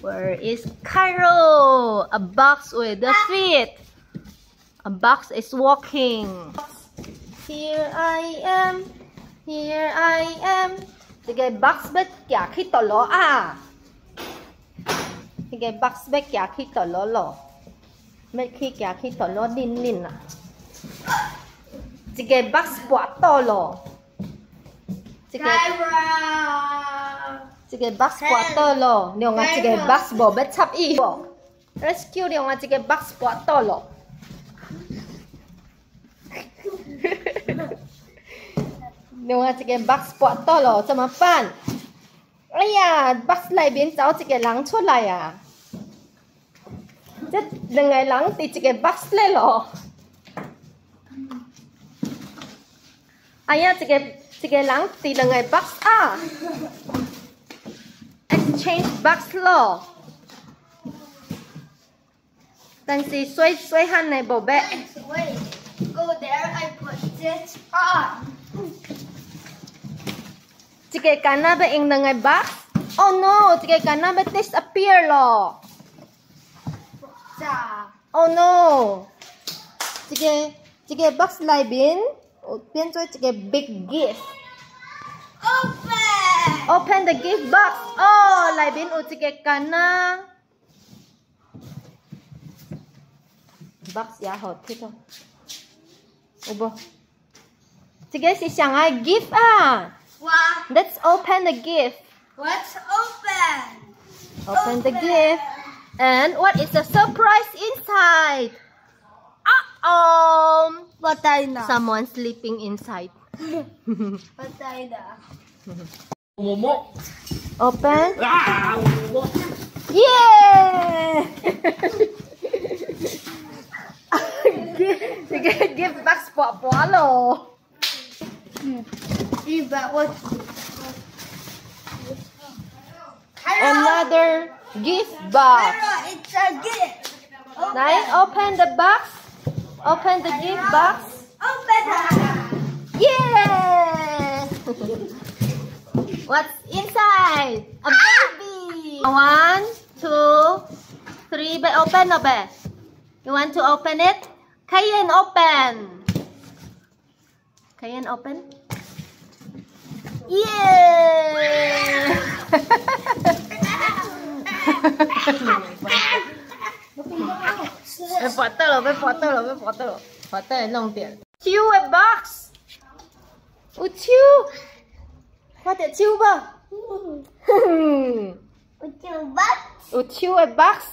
Where is Cairo? A box with the feet. A box is walking. Here I am. Here I am. Sige, box bet kya khito lo à. Sige, box bet kya khito lo lo. Bet khi kya khito lo din din à. Sige, box bỏ to lo. Sige, sige, box bỏ to lo. Nếu nga sige, box bỏ bet chap y bỏ. Rescue nếu nga sige, box bỏ to lo. Nếu nga sige, box bỏ to lo, 怎么办？哎呀 ，box 裏邊找一個人出來啊！這兩個人佇一個 box 裡咯。哎呀，一個人佇兩個 box 啊 ，exchange box 咯。但是水漢的無別。Wait, go there. I put it on. 一個干那要用兩個 box。Oh no， 一個干那要 disappear 咯。Oh no， 一個 box 裡邊變做一個 big gift。Open the gift box。哦，裡邊有一個干那 box 也好睇到，有無？這個是上愛 gift 啊。What? Let's open the gift. Let's open. Open the gift. And what is the surprise inside? Patay na. Someone sleeping inside. Patay na. Momo. Open. Momo. Yeah! Give box po lo. What? Another gift box. It's a gift. Nice. Open the box. Open the gift box. Open it. Yeah! What's inside? A baby. 1, 2, 3. Be open, no be? You want to open it? Kayen open. Kayen open. Yeah!被拔到了，被拔到了，被拔到了，拔到了弄点。抽a box， 有抽，快點抽吧。有抽a box。